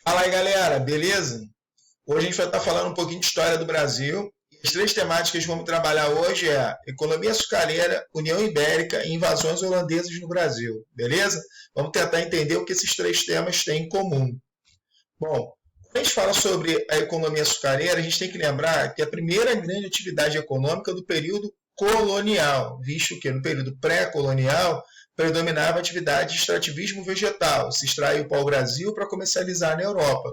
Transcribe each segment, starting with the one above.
Fala aí, galera, beleza? Hoje a gente vai estar falando um pouquinho de história do Brasil. As três temáticas que vamos trabalhar hoje é economia açucareira, União Ibérica e invasões holandesas no Brasil, beleza? Vamos tentar entender o que esses três temas têm em comum. Bom, quando a gente fala sobre a economia açucareira, a gente tem que lembrar que a primeira grande atividade econômica do período colonial, visto que no período pré-colonial predominava a atividade de extrativismo vegetal, se extraía o pau-brasil para comercializar na Europa.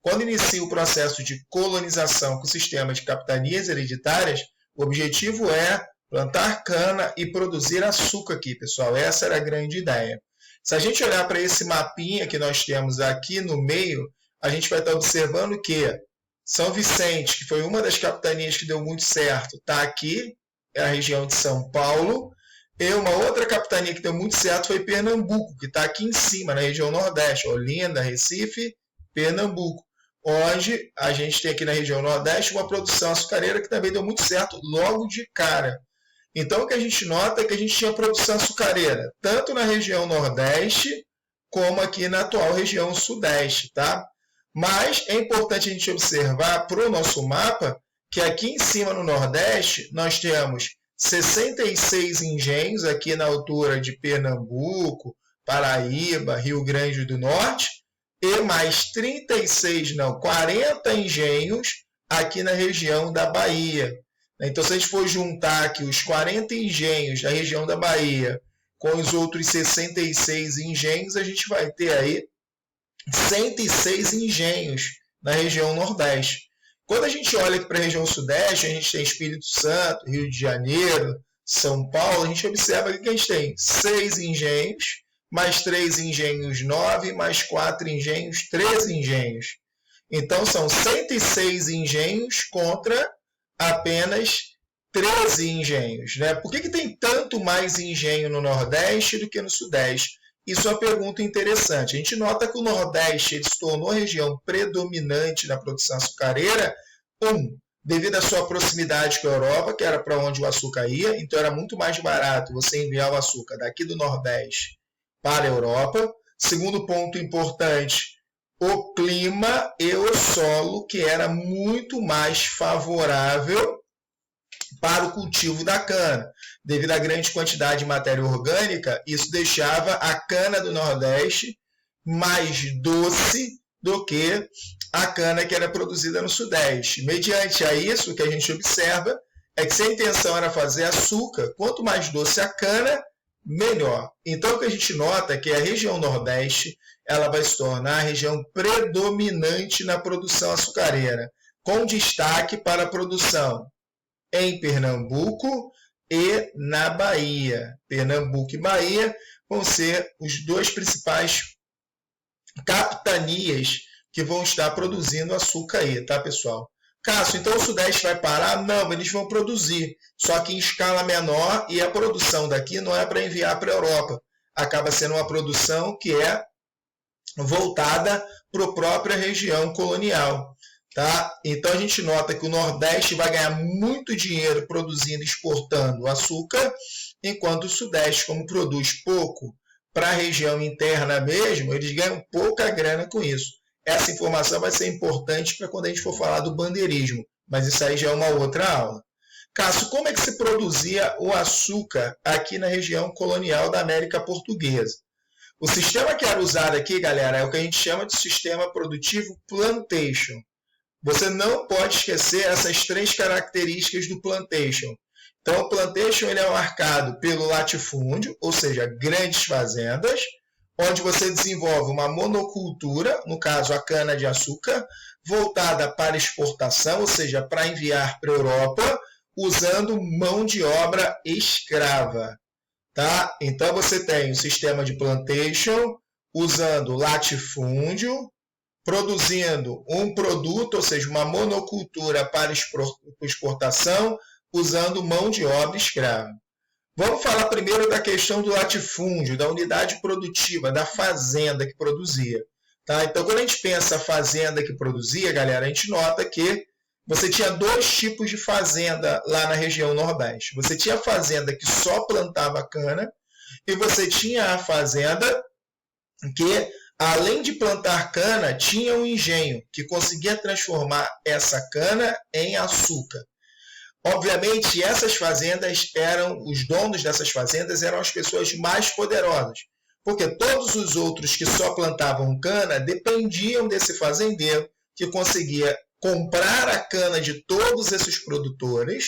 Quando inicia o processo de colonização com o sistema de capitanias hereditárias, o objetivo é plantar cana e produzir açúcar aqui, pessoal. Essa era a grande ideia. Se a gente olhar para esse mapinha que nós temos aqui no meio, a gente vai estar observando que São Vicente, que foi uma das capitanias que deu muito certo, está aqui, é a região de São Paulo. E uma outra capitania que deu muito certo foi Pernambuco, que está aqui em cima, na região Nordeste, Olinda, Recife, Pernambuco. Onde a gente tem aqui na região Nordeste uma produção açucareira que também deu muito certo logo de cara. Então, o que a gente nota é que a gente tinha produção açucareira, tanto na região Nordeste, como aqui na atual região Sudeste, tá? Mas é importante a gente observar para o nosso mapa que aqui em cima no Nordeste nós temos 66 engenhos aqui na altura de Pernambuco, Paraíba, Rio Grande do Norte, e mais 40 engenhos aqui na região da Bahia. Então, se a gente for juntar aqui os 40 engenhos da região da Bahia com os outros 66 engenhos, a gente vai ter aí 106 engenhos na região Nordeste. Quando a gente olha aqui para a região Sudeste, a gente tem Espírito Santo, Rio de Janeiro, São Paulo, a gente observa que a gente tem 6 engenhos, mais 3 engenhos, 9, mais 4 engenhos, 13 engenhos. Então, são 106 engenhos contra apenas 13 engenhos. Né? Por que tem tanto mais engenho no Nordeste do que no Sudeste? Isso é uma pergunta interessante. A gente nota que o Nordeste ele se tornou a região predominante na produção açucareira, devido à sua proximidade com a Europa, que era para onde o açúcar ia, então era muito mais barato você enviar o açúcar daqui do Nordeste para a Europa. Segundo ponto importante, o clima e o solo, que era muito mais favorável para o cultivo da cana. Devido à grande quantidade de matéria orgânica, isso deixava a cana do Nordeste mais doce do que a cana que era produzida no Sudeste. Mediante a isso, o que a gente observa é que se a intenção era fazer açúcar, quanto mais doce a cana, melhor. Então, o que a gente nota é que a região Nordeste ela vai se tornar a região predominante na produção açucareira, com destaque para a produção em Pernambuco e na Bahia. Pernambuco e Bahia vão ser os dois principais capitanias que vão estar produzindo açúcar aí, tá, pessoal? Cássio, então o Sudeste vai parar? Não, eles vão produzir, só que em escala menor, e a produção daqui não é para enviar para a Europa. Acaba sendo uma produção que é voltada para a própria região colonial. Tá? Então a gente nota que o Nordeste vai ganhar muito dinheiro produzindo e exportando açúcar, enquanto o Sudeste, como produz pouco para a região interna mesmo, eles ganham pouca grana com isso. Essa informação vai ser importante para quando a gente for falar do bandeirismo, mas isso aí já é uma outra aula. Cássio, como é que se produzia o açúcar aqui na região colonial da América Portuguesa? O sistema que era usado aqui, galera, é o que a gente chama de sistema produtivo plantation. Você não pode esquecer essas três características do plantation. Então, o plantation ele é marcado pelo latifúndio, ou seja, grandes fazendas, onde você desenvolve uma monocultura, no caso a cana-de-açúcar, voltada para exportação, ou seja, para enviar para a Europa, usando mão de obra escrava. Tá? Então, você tem o sistema de plantation, usando latifúndio, produzindo um produto, ou seja, uma monocultura para exportação, usando mão de obra escrava. Vamos falar primeiro da questão do latifúndio, da unidade produtiva, da fazenda que produzia. Tá? Então, quando a gente pensa a fazenda que produzia, galera, a gente nota que você tinha dois tipos de fazenda lá na região Nordeste. Você tinha a fazenda que só plantava cana e você tinha a fazenda que além de plantar cana, tinha um engenho que conseguia transformar essa cana em açúcar. Obviamente, essas fazendas os donos dessas fazendas eram as pessoas mais poderosas, porque todos os outros que só plantavam cana dependiam desse fazendeiro que conseguia comprar a cana de todos esses produtores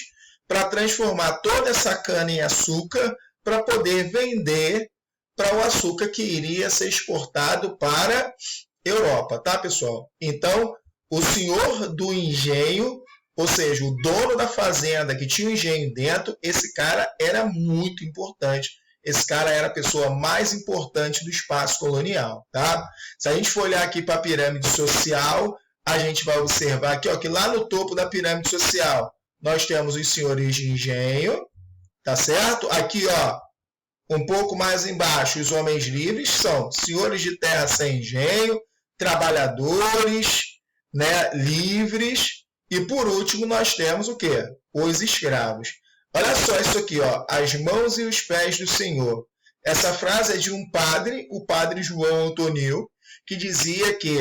para transformar toda essa cana em açúcar para poder vender para o açúcar que iria ser exportado para a Europa, tá, pessoal? Então, o senhor do engenho, ou seja, o dono da fazenda que tinha o engenho dentro, esse cara era muito importante. Esse cara era a pessoa mais importante do espaço colonial, tá? Se a gente for olhar aqui para a pirâmide social, a gente vai observar aqui, ó, que lá no topo da pirâmide social, nós temos os senhores de engenho, tá certo? Aqui, ó, um pouco mais embaixo, os homens livres são senhores de terra sem engenho, trabalhadores, né, livres, e por último nós temos o quê? Os escravos. Olha só isso aqui, ó, as mãos e os pés do Senhor. Essa frase é de um padre, o padre João Antonil, que dizia que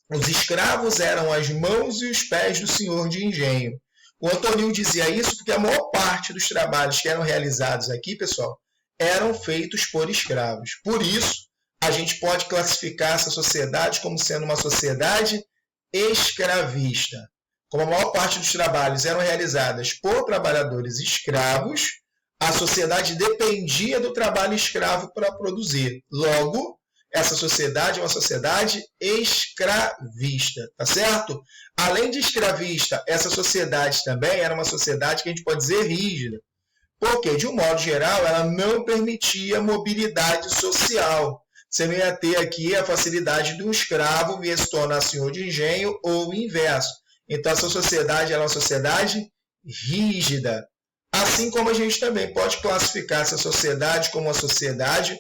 os escravos eram as mãos e os pés do senhor de engenho. O Antonil dizia isso porque a maior parte dos trabalhos que eram realizados aqui, pessoal, eram feitos por escravos. Por isso, a gente pode classificar essa sociedade como sendo uma sociedade escravista. Como a maior parte dos trabalhos eram realizados por trabalhadores escravos, a sociedade dependia do trabalho escravo para produzir. Logo, essa sociedade é uma sociedade escravista, tá certo? Além de escravista, essa sociedade também era uma sociedade que a gente pode dizer rígida. Porque, de um modo geral, ela não permitia mobilidade social. Você não ia ter aqui a facilidade de um escravo vir se tornar senhor de engenho ou o inverso. Então, essa sociedade é uma sociedade rígida. Assim como a gente também pode classificar essa sociedade como uma sociedade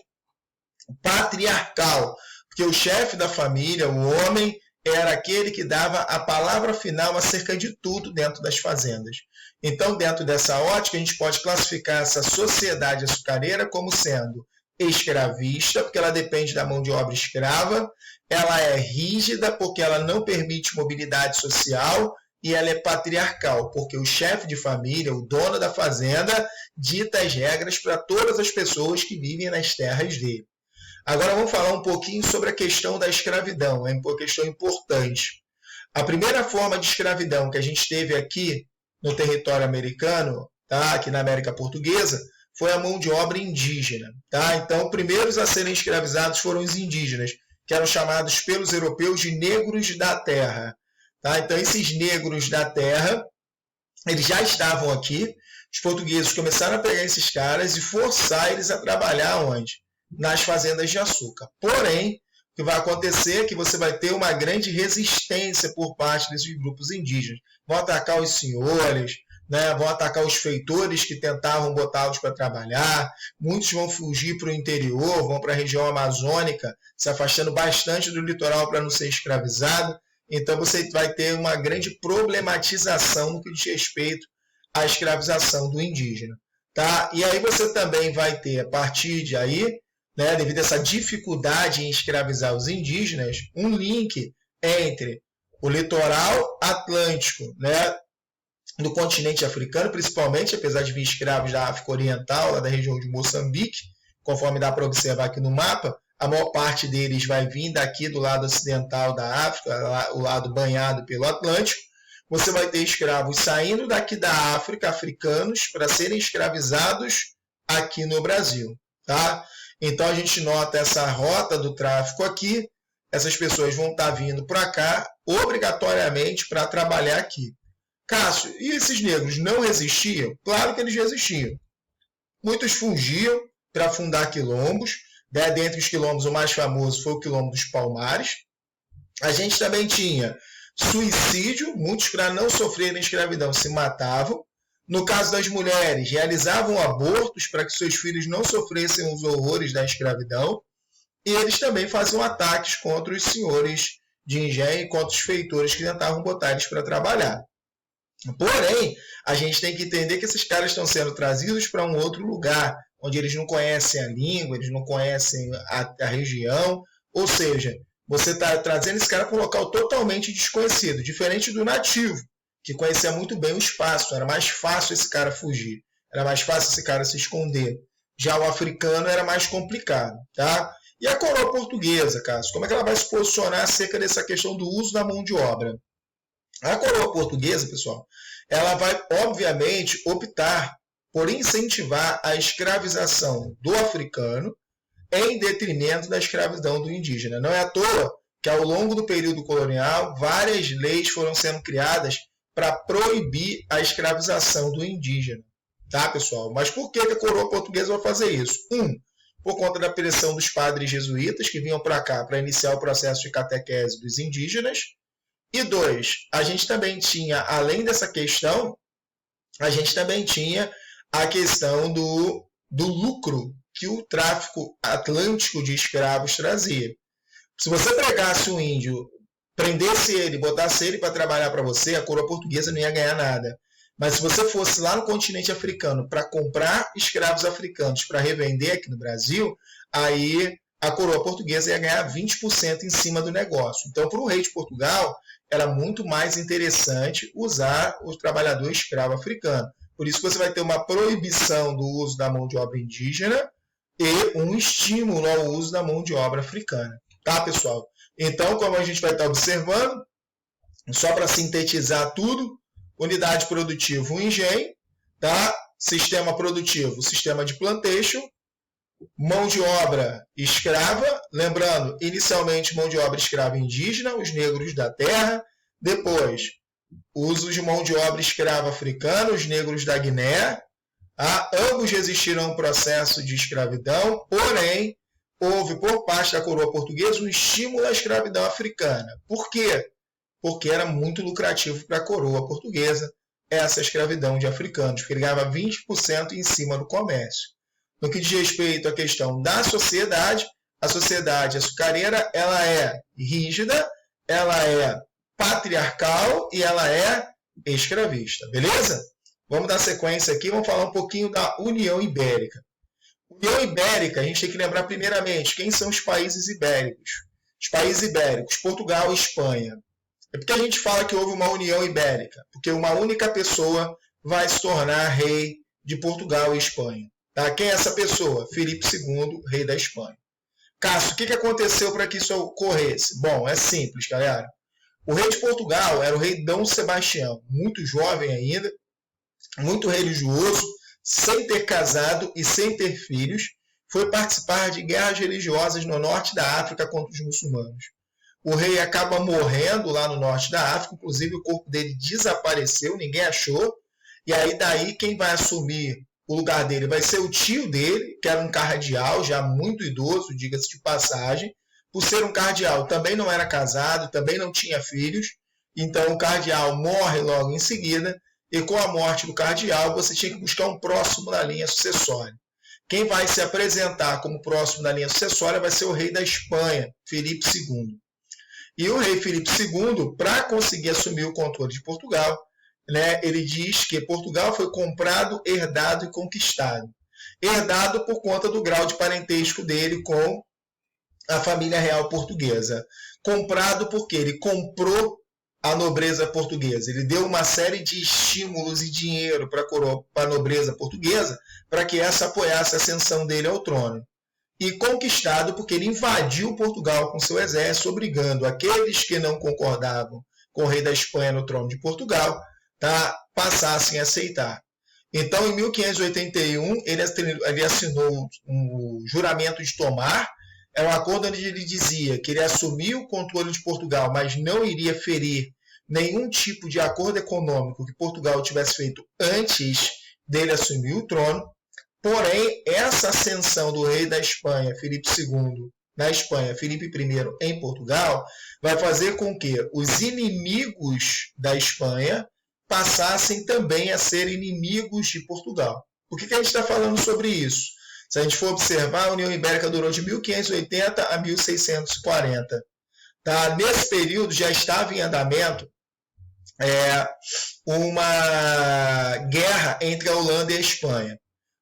patriarcal. Porque o chefe da família, o homem, era aquele que dava a palavra final acerca de tudo dentro das fazendas. Então, dentro dessa ótica, a gente pode classificar essa sociedade açucareira como sendo escravista, porque ela depende da mão de obra escrava, ela é rígida, porque ela não permite mobilidade social, e ela é patriarcal, porque o chefe de família, o dono da fazenda, dita as regras para todas as pessoas que vivem nas terras dele. Agora vamos falar um pouquinho sobre a questão da escravidão, é uma questão importante. A primeira forma de escravidão que a gente teve aqui no território americano, tá? Aqui na América Portuguesa, foi a mão de obra indígena. Tá? Então, os primeiros a serem escravizados foram os indígenas, que eram chamados pelos europeus de negros da terra. Tá? Então, esses negros da terra, eles já estavam aqui, os portugueses começaram a pegar esses caras e forçar eles a trabalhar onde? Nas fazendas de açúcar. Porém, o que vai acontecer é que você vai ter uma grande resistência por parte desses grupos indígenas. Vão atacar os senhores, né? Vão atacar os feitores que tentavam botá-los para trabalhar. Muitos vão fugir para o interior, vão para a região amazônica, se afastando bastante do litoral para não ser escravizado. Então você vai ter uma grande problematização no que diz respeito à escravização do indígena. Tá? E aí você também vai ter, a partir de aí, né, devido a essa dificuldade em escravizar os indígenas, um link entre o litoral atlântico, né, do continente africano, principalmente, apesar de vir escravos da África Oriental, lá da região de Moçambique, conforme dá para observar aqui no mapa, a maior parte deles vai vir daqui do lado ocidental da África, o lado banhado pelo Atlântico. Você vai ter escravos saindo daqui da África, africanos, para serem escravizados aqui no Brasil. Tá? Então a gente nota essa rota do tráfico aqui, essas pessoas vão estar vindo para cá obrigatoriamente para trabalhar aqui. Cássio, e esses negros não resistiam? Claro que eles resistiam. Muitos fugiam para fundar quilombos. Dentre os quilombos, o mais famoso foi o quilombo dos Palmares. A gente também tinha suicídio, muitos para não sofrerem escravidão se matavam. No caso das mulheres, realizavam abortos para que seus filhos não sofressem os horrores da escravidão. E eles também faziam ataques contra os senhores de engenho e contra os feitores que tentavam botar eles para trabalhar. Porém, a gente tem que entender que esses caras estão sendo trazidos para um outro lugar, onde eles não conhecem a língua, eles não conhecem a região, Ou seja, você está trazendo esse cara para um local totalmente desconhecido, diferente do nativo, que conhecia muito bem o espaço, era mais fácil esse cara fugir, era mais fácil esse cara se esconder. Já o africano era mais complicado, tá? E a coroa portuguesa, Cássio, como é que ela vai se posicionar acerca dessa questão do uso da mão de obra? A coroa portuguesa, pessoal, ela vai, obviamente, optar por incentivar a escravização do africano em detrimento da escravidão do indígena. Não é à toa que, ao longo do período colonial, várias leis foram sendo criadas para proibir a escravização do indígena. Tá, pessoal? Mas por que a coroa portuguesa vai fazer isso? Por conta da pressão dos padres jesuítas que vinham para cá para iniciar o processo de catequese dos indígenas. E 2, a gente também tinha, além dessa questão, a gente também tinha a questão do lucro que o tráfico atlântico de escravos trazia. Se você pegasse um índio, prendesse ele, botasse ele para trabalhar para você, a coroa portuguesa não ia ganhar nada. Mas se você fosse lá no continente africano para comprar escravos africanos para revender aqui no Brasil, aí a coroa portuguesa ia ganhar 20% em cima do negócio. Então, para o rei de Portugal, era muito mais interessante usar o trabalhador escravo africano. Por isso que você vai ter uma proibição do uso da mão de obra indígena e um estímulo ao uso da mão de obra africana. Tá, pessoal? Então, como a gente vai estar observando, só para sintetizar tudo, unidade produtiva, um engenho, tá? Sistema produtivo, sistema de plantation, mão de obra escrava, lembrando, inicialmente mão de obra escrava indígena, os negros da terra, depois uso de mão de obra escrava africana, os negros da Guiné, ambos resistiram a um processo de escravidão, porém, houve por parte da coroa portuguesa um estímulo à escravidão africana. Por quê? Porque era muito lucrativo para a coroa portuguesa essa escravidão de africanos, porque ele ganhava 20% em cima do comércio. No que diz respeito à questão da sociedade, a sociedade açucareira ela é rígida, ela é patriarcal e ela é escravista, beleza? Vamos dar sequência aqui, vamos falar um pouquinho da União Ibérica. União Ibérica, a gente tem que lembrar primeiramente quem são os países ibéricos. Os países ibéricos, Portugal e Espanha. É porque a gente fala que houve uma União Ibérica, porque uma única pessoa vai se tornar rei de Portugal e Espanha. Tá? Quem é essa pessoa? Filipe II, rei da Espanha. Cássio, o que aconteceu para que isso ocorresse? Bom, é simples, galera. O rei de Portugal era o rei Dom Sebastião, muito jovem ainda, muito religioso, sem ter casado e sem ter filhos, foi participar de guerras religiosas no norte da África contra os muçulmanos. O rei acaba morrendo lá no norte da África, inclusive o corpo dele desapareceu, ninguém achou, e aí daí quem vai assumir o lugar dele vai ser o tio dele, que era um cardeal, já muito idoso, diga-se de passagem. Por ser um cardeal, também não era casado, também não tinha filhos, então o cardeal morre logo em seguida, e com a morte do cardeal, você tinha que buscar um próximo na linha sucessória. Quem vai se apresentar como próximo na linha sucessória vai ser o rei da Espanha, Filipe II. E o rei Filipe II, para conseguir assumir o controle de Portugal, né, ele diz que Portugal foi comprado, herdado e conquistado. Herdado por conta do grau de parentesco dele com a família real portuguesa. Comprado porque ele comprou a nobreza portuguesa. Ele deu uma série de estímulos e dinheiro para a nobreza portuguesa para que essa apoiasse a ascensão dele ao trono. E conquistado porque ele invadiu Portugal com seu exército, obrigando aqueles que não concordavam com o rei da Espanha no trono de Portugal, passassem a aceitar. Então, em 1581, ele assinou um juramento de Tomar, é um acordo onde ele dizia que ele assumia o controle de Portugal, mas não iria ferir nenhum tipo de acordo econômico que Portugal tivesse feito antes dele assumir o trono. Porém, essa ascensão do rei da Espanha, Filipe II, na Espanha, Filipe I em Portugal, vai fazer com que os inimigos da Espanha passassem também a ser inimigos de Portugal. Por que a gente está falando sobre isso? Se a gente for observar, a União Ibérica durou de 1580 a 1640. Tá? Nesse período já estava em andamento uma guerra entre a Holanda e a Espanha.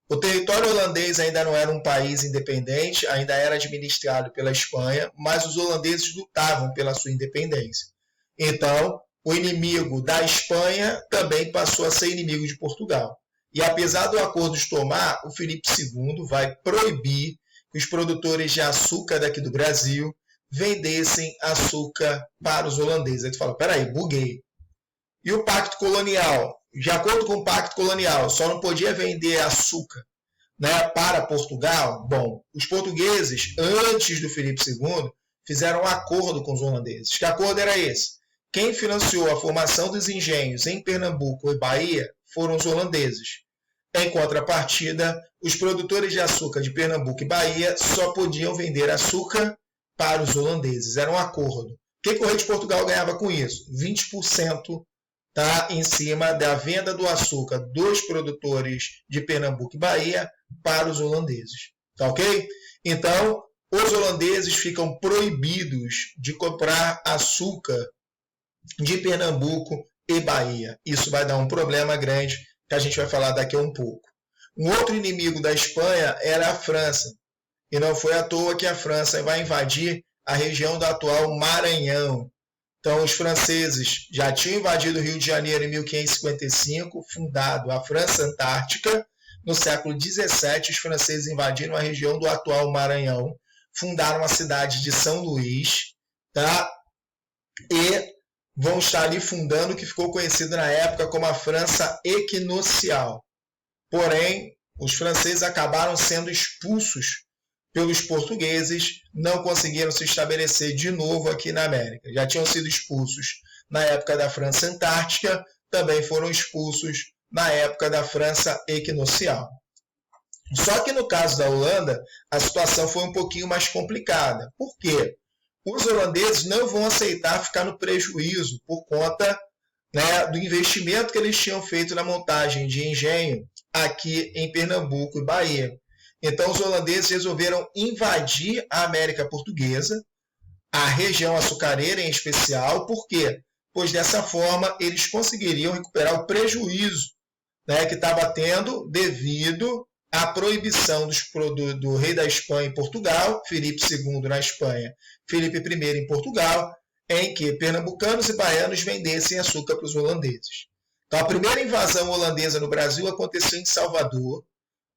O território holandês ainda não era um país independente, ainda era administrado pela Espanha, mas os holandeses lutavam pela sua independência. Então, o inimigo da Espanha também passou a ser inimigo de Portugal. E apesar do acordo de Tomar, o Filipe II vai proibir que os produtores de açúcar daqui do Brasil vendessem açúcar para os holandeses. Aí tu fala, peraí, buguei. E o Pacto Colonial? De acordo com o Pacto Colonial, só não podia vender açúcar, né, para Portugal. Bom, os portugueses, antes do Filipe II, fizeram um acordo com os holandeses. Que acordo era esse? Quem financiou a formação dos engenhos em Pernambuco e Bahia foram os holandeses. Em contrapartida, os produtores de açúcar de Pernambuco e Bahia só podiam vender açúcar para os holandeses. Era um acordo. O que o rei de Portugal ganhava com isso? 20%, tá, em cima da venda do açúcar dos produtores de Pernambuco e Bahia para os holandeses. Tá ok? Então, os holandeses ficam proibidos de comprar açúcar de Pernambuco e Bahia. Isso vai dar um problema grande que a gente vai falar daqui a um pouco. Um outro inimigo da Espanha era a França. E não foi à toa que a França vai invadir a região do atual Maranhão. Então, os franceses já tinham invadido o Rio de Janeiro em 1555, fundado a França Antártica. No século XVII, os franceses invadiram a região do atual Maranhão, fundaram a cidade de São Luís, tá? E vão estar ali fundando o que ficou conhecido na época como a França Equinocial. Porém, os franceses acabaram sendo expulsos pelos portugueses, não conseguiram se estabelecer de novo aqui na América. Já tinham sido expulsos na época da França Antártica, também foram expulsos na época da França Equinocial. Só que no caso da Holanda, a situação foi um pouquinho mais complicada. Por quê? Os holandeses não vão aceitar ficar no prejuízo por conta, né, do investimento que eles tinham feito na montagem de engenho aqui em Pernambuco e Bahia. Então, os holandeses resolveram invadir a América Portuguesa, a região açucareira em especial. Por quê? Pois dessa forma eles conseguiriam recuperar o prejuízo, né, que estava tendo devido à proibição do rei da Espanha em Portugal, Filipe II na Espanha, Filipe I em Portugal, em que pernambucanos e baianos vendessem açúcar para os holandeses. Então, a primeira invasão holandesa no Brasil aconteceu em Salvador.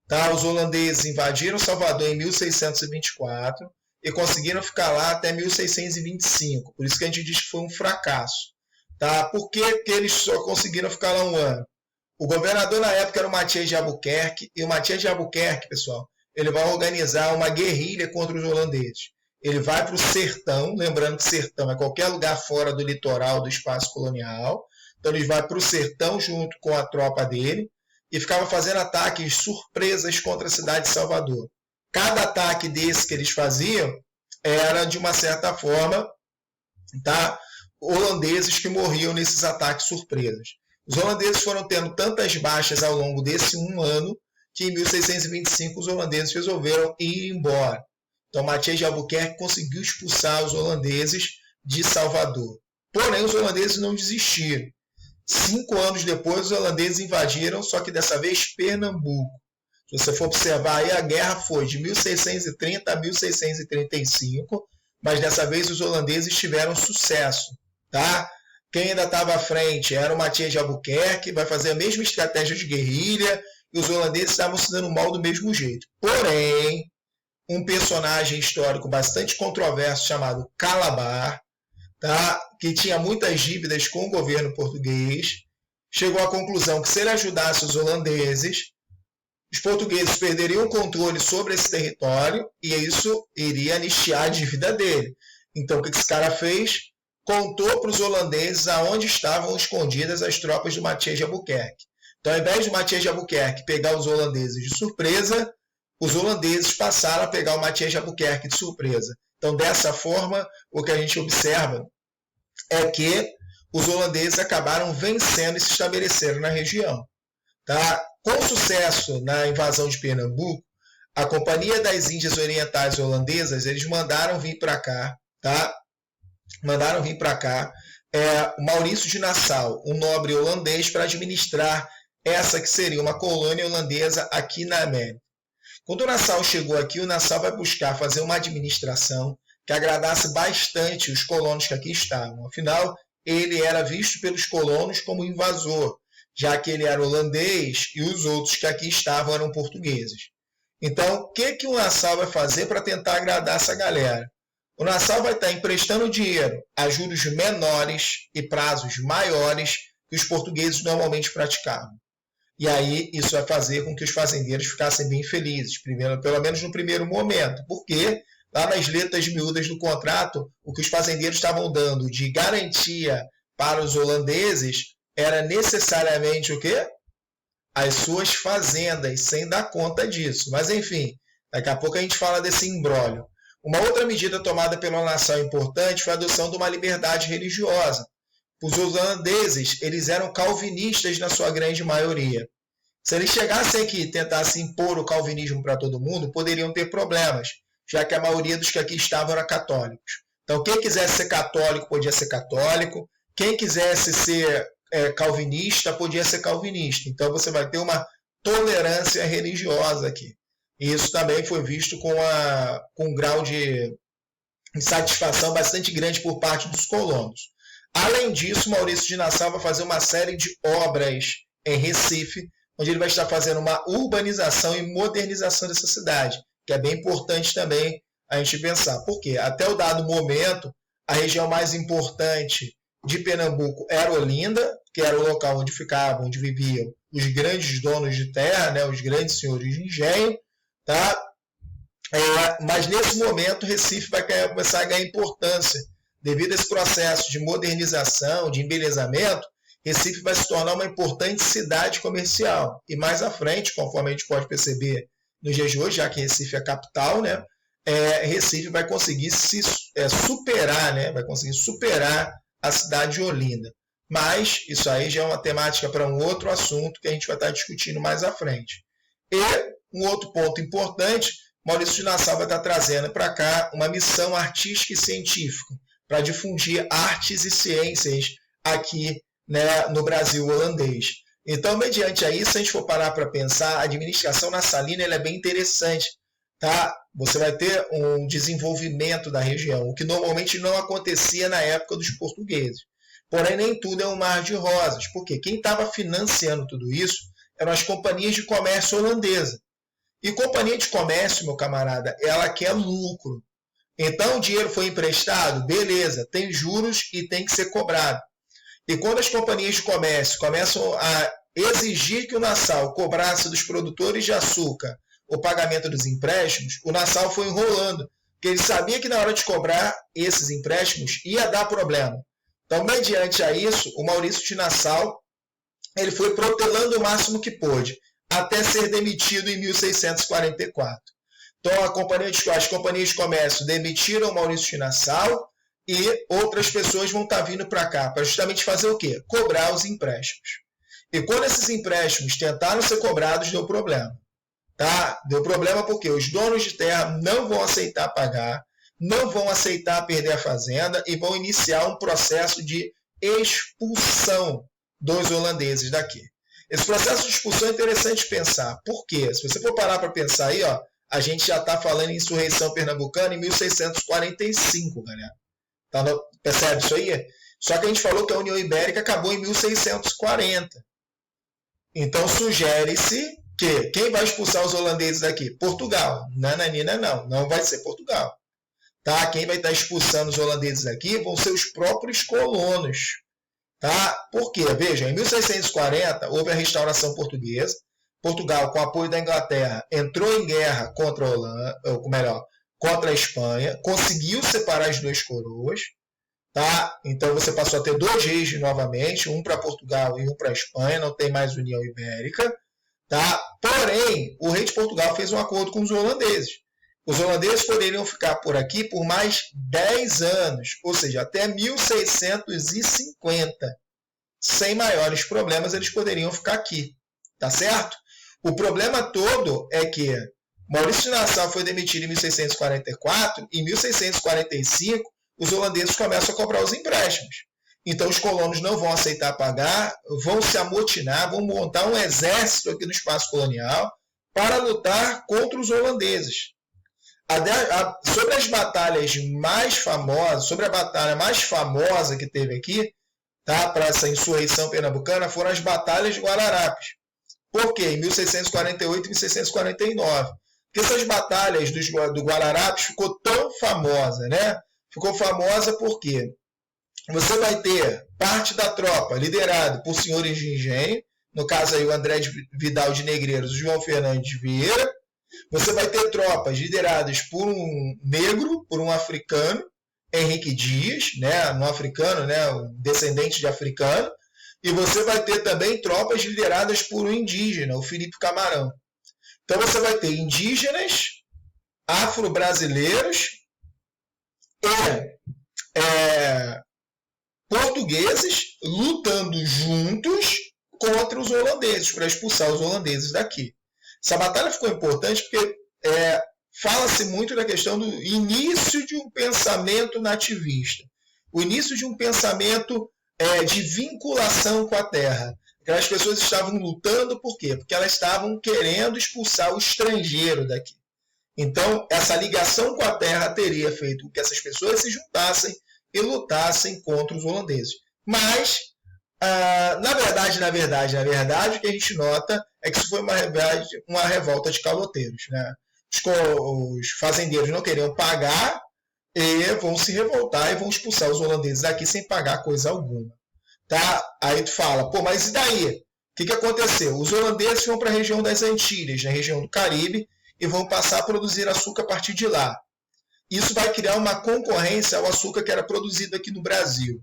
Tá? Os holandeses invadiram Salvador em 1624 e conseguiram ficar lá até 1625. Por isso que a gente diz que foi um fracasso. Tá? Por que eles só conseguiram ficar lá um ano? O governador na época era o Matias de Albuquerque, e o Matias de Albuquerque, pessoal, ele vai organizar uma guerrilha contra os holandeses. Ele vai para o sertão, lembrando que sertão é qualquer lugar fora do litoral do espaço colonial. Então ele vai para o sertão junto com a tropa dele, e ficava fazendo ataques surpresas contra a cidade de Salvador. Cada ataque desse que eles faziam era, de uma certa forma, tá, holandeses que morriam nesses ataques surpresas. Os holandeses foram tendo tantas baixas ao longo desse um ano que em 1625 os holandeses resolveram ir embora. Então Matias de Albuquerque conseguiu expulsar os holandeses de Salvador. Porém, os holandeses não desistiram. 5 anos depois, os holandeses invadiram, só que dessa vez Pernambuco. Se você for observar, aí a guerra foi de 1630 a 1635, mas dessa vez os holandeses tiveram sucesso. Tá? Quem ainda estava à frente era o Matias de Albuquerque, vai fazer a mesma estratégia de guerrilha, e os holandeses estavam se dando mal do mesmo jeito. Porém, um personagem histórico bastante controverso chamado Calabar, tá, que tinha muitas dívidas com o governo português, chegou à conclusão que se ele ajudasse os holandeses, os portugueses perderiam o controle sobre esse território e isso iria anistiar a dívida dele. Então, o que esse cara fez? Contou para os holandeses aonde estavam escondidas as tropas do Matias de Albuquerque. Então, ao invés de Matias de Albuquerque pegar os holandeses de surpresa, os holandeses passaram a pegar o Matias de Albuquerque de surpresa. Então, dessa forma, o que a gente observa é que os holandeses acabaram vencendo e se estabeleceram na região. Tá? Com sucesso na invasão de Pernambuco, a Companhia das Índias Orientais Holandesas, eles mandaram vir para cá, tá? Mandaram vir para cá o Maurício de Nassau, um nobre holandês, para administrar essa que seria uma colônia holandesa aqui na América. Quando o Nassau chegou aqui, o Nassau vai buscar fazer uma administração que agradasse bastante os colonos que aqui estavam. Afinal, ele era visto pelos colonos como invasor, já que ele era holandês e os outros que aqui estavam eram portugueses. Então, o que o Nassau vai fazer para tentar agradar essa galera? O Nassau vai estar emprestando dinheiro a juros menores e prazos maiores que os portugueses normalmente praticavam. E aí isso vai fazer com que os fazendeiros ficassem bem felizes, pelo menos no primeiro momento, porque lá nas letras miúdas do contrato, o que os fazendeiros estavam dando de garantia para os holandeses era necessariamente o quê? As suas fazendas, sem dar conta disso. Mas enfim, daqui a pouco a gente fala desse imbróglio. Uma outra medida tomada pela nação importante foi a adoção de uma liberdade religiosa. Os holandeses, eles eram calvinistas na sua grande maioria. Se eles chegassem aqui e tentassem impor o calvinismo para todo mundo, poderiam ter problemas, já que a maioria dos que aqui estavam era católicos. Então, quem quisesse ser católico, podia ser católico. Quem quisesse ser calvinista, podia ser calvinista. Então, você vai ter uma tolerância religiosa aqui. E isso também foi visto com um grau de insatisfação bastante grande por parte dos colonos. Além disso, Maurício de Nassau vai fazer uma série de obras em Recife, onde ele vai estar fazendo uma urbanização e modernização dessa cidade, que é bem importante também a gente pensar. Por quê? Até o dado momento, a região mais importante de Pernambuco era Olinda, que era o local onde viviam os grandes donos de terra, né, os grandes senhores de engenho, tá? Mas nesse momento, Recife vai começar a ganhar importância. Devido a esse processo de modernização, de embelezamento, Recife vai se tornar uma importante cidade comercial. E mais à frente, conforme a gente pode perceber nos dias de hoje, já que Recife é a capital, né, Recife vai conseguir superar, né, vai conseguir superar a cidade de Olinda. Mas isso aí já é uma temática para um outro assunto que a gente vai estar discutindo mais à frente. E um outro ponto importante, Maurício de Nassau vai estar trazendo para cá uma missão artística e científica, para difundir artes e ciências aqui, né, no Brasil holandês. Então, mediante a isso, se a gente for parar para pensar, a administração nassalina ela é bem interessante. Tá? Você vai ter um desenvolvimento da região, o que normalmente não acontecia na época dos portugueses. Porém, nem tudo é um mar de rosas, porque quem estava financiando tudo isso eram as companhias de comércio holandesas. E companhia de comércio, meu camarada, ela quer lucro. Então, o dinheiro foi emprestado, beleza, tem juros e tem que ser cobrado. E quando as companhias de comércio começam a exigir que o Nassau cobrasse dos produtores de açúcar o pagamento dos empréstimos, o Nassau foi enrolando, porque ele sabia que na hora de cobrar esses empréstimos ia dar problema. Então, mediante a isso, o Maurício de Nassau ele foi protelando o máximo que pôde, até ser demitido em 1644. Então, as companhias de comércio demitiram o Maurício de Nassau e outras pessoas vão estar vindo para cá para justamente fazer o quê? Cobrar os empréstimos. E quando esses empréstimos tentaram ser cobrados, deu problema. Tá? Deu problema porque os donos de terra não vão aceitar pagar, não vão aceitar perder a fazenda e vão iniciar um processo de expulsão dos holandeses daqui. Esse processo de expulsão é interessante pensar. Por quê? Se você for parar para pensar aí, ó, a gente já está falando em insurreição pernambucana em 1645, galera. Tá no... Percebe isso aí? Só que a gente falou que a União Ibérica acabou em 1640. Então sugere-se que quem vai expulsar os holandeses daqui? Portugal. Nananina não vai ser Portugal. Tá? Quem vai estar expulsando os holandeses daqui vão ser os próprios colonos. Tá? Por quê? Veja, em 1640 houve a restauração portuguesa. Portugal, com o apoio da Inglaterra, entrou em guerra contra a Holanda, ou melhor, contra a Espanha, conseguiu separar as duas coroas. Tá? Então você passou a ter dois reis novamente, um para Portugal e um para a Espanha, não tem mais União Ibérica. Tá? Porém, o rei de Portugal fez um acordo com os holandeses. Os holandeses poderiam ficar por aqui por mais 10 anos, ou seja, até 1650. Sem maiores problemas, eles poderiam ficar aqui. Tá certo? O problema todo é que Maurício de Nassau foi demitido em 1644, e em 1645 os holandeses começam a cobrar os empréstimos. Então os colonos não vão aceitar pagar, vão se amotinar, vão montar um exército aqui no espaço colonial para lutar contra os holandeses. Sobre as batalhas mais famosas, sobre a batalha mais famosa que teve aqui, tá, para essa insurreição pernambucana, foram as batalhas de Guararapes. Por quê? Em 1648 e 1649. Porque essas batalhas do Guararapes ficou tão famosa, né? Ficou famosa porque você vai ter parte da tropa liderada por senhores de engenho, no caso aí o André Vidal de Negreiros e o João Fernandes Vieira. Você vai ter tropas lideradas por um negro, por um africano, Henrique Dias, né, um africano, né, um descendente de africano, e você vai ter também tropas lideradas por um indígena, o Felipe Camarão. Então você vai ter indígenas, afro-brasileiros e portugueses lutando juntos contra os holandeses, para expulsar os holandeses daqui. Essa batalha ficou importante porque fala-se muito da questão do início de um pensamento nativista, o início de um pensamento de vinculação com a terra. Aquelas pessoas estavam lutando por quê? Porque elas estavam querendo expulsar o estrangeiro daqui. Então, essa ligação com a terra teria feito com que essas pessoas se juntassem e lutassem contra os holandeses. Mas, na verdade, o que a gente nota é que isso foi uma revolta de caloteiros, né? Os fazendeiros não queriam pagar e vão se revoltar e vão expulsar os holandeses daqui sem pagar coisa alguma. Tá? Aí tu fala, pô, mas e daí? O que aconteceu? Os holandeses vão para a região das Antilhas, na região do Caribe, e vão passar a produzir açúcar a partir de lá. Isso vai criar uma concorrência ao açúcar que era produzido aqui no Brasil.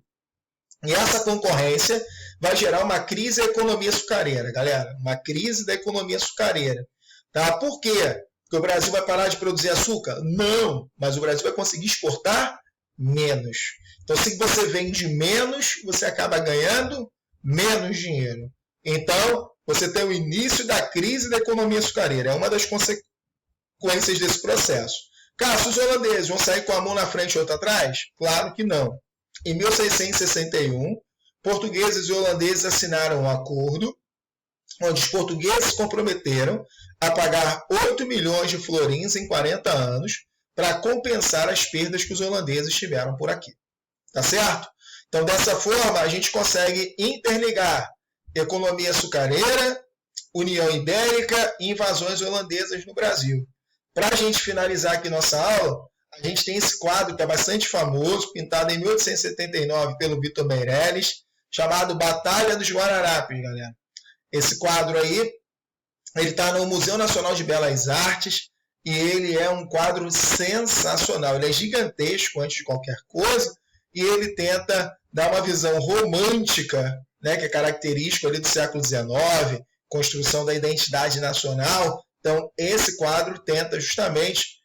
E essa concorrência vai gerar uma crise da economia açucareira, galera. Uma crise da economia açucareira. Tá? Por quê? Porque o Brasil vai parar de produzir açúcar? Não, mas o Brasil vai conseguir exportar menos. Então, se você vende menos, você acaba ganhando menos dinheiro. Então, você tem o início da crise da economia açucareira. É uma das consequências desse processo. Cássio, os holandeses vão sair com a mão na frente e outra atrás? Claro que não. Em 1661, portugueses e holandeses assinaram um acordo onde os portugueses se comprometeram a pagar 8 milhões de florins em 40 anos para compensar as perdas que os holandeses tiveram por aqui. Tá certo? Então, dessa forma, a gente consegue interligar economia açucareira, União Ibérica e invasões holandesas no Brasil. Para a gente finalizar aqui nossa aula, a gente tem esse quadro que é bastante famoso, pintado em 1879 pelo Vitor Meirelles, chamado Batalha dos Guararapes, galera. Esse quadro aí, ele está no Museu Nacional de Belas Artes e ele é um quadro sensacional. Ele é gigantesco antes de qualquer coisa e ele tenta dar uma visão romântica, né, que é característico ali do século XIX, construção da identidade nacional. Então, esse quadro tenta justamente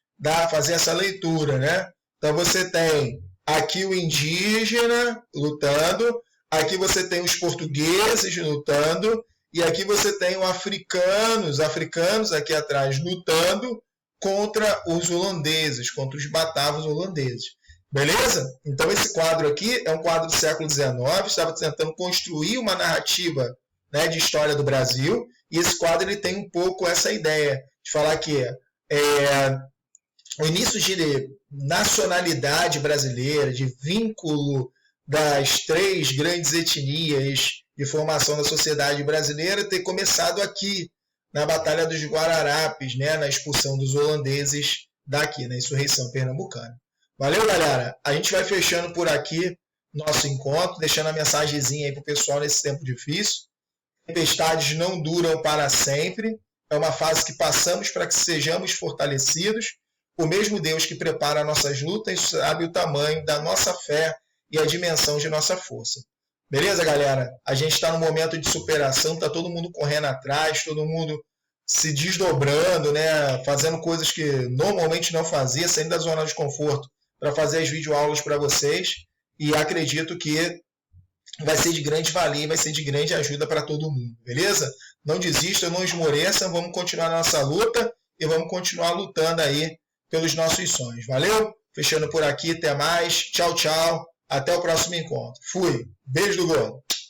fazer essa leitura, né? Então, você tem aqui o indígena lutando, aqui você tem os portugueses lutando, e aqui você tem os africanos aqui atrás lutando contra os holandeses, contra os batavos holandeses. Beleza? Então, esse quadro aqui é um quadro do século XIX, estava tentando construir uma narrativa, né, de história do Brasil, e esse quadro ele tem um pouco essa ideia de falar que o início de nacionalidade brasileira, de vínculo das 3 grandes etnias de formação da sociedade brasileira, ter começado aqui, na Batalha dos Guararapes, né, na expulsão dos holandeses daqui, na insurreição pernambucana. Valeu, galera? A gente vai fechando por aqui nosso encontro, deixando a mensagenzinha aí para o pessoal nesse tempo difícil. Tempestades não duram para sempre, é uma fase que passamos para que sejamos fortalecidos. O mesmo Deus que prepara nossas lutas sabe o tamanho da nossa fé e a dimensão de nossa força. Beleza, galera? A gente está num momento de superação, está todo mundo correndo atrás, todo mundo se desdobrando, né? Fazendo coisas que normalmente não fazia, saindo da zona de conforto para fazer as videoaulas para vocês. E acredito que vai ser de grande valia, vai ser de grande ajuda para todo mundo, beleza? Não desistam, não esmoreçam, vamos continuar a nossa luta e vamos continuar lutando aí pelos nossos sonhos. Valeu? Fechando por aqui, até mais. Tchau, tchau. Até o próximo encontro. Fui. Beijo do Gordo.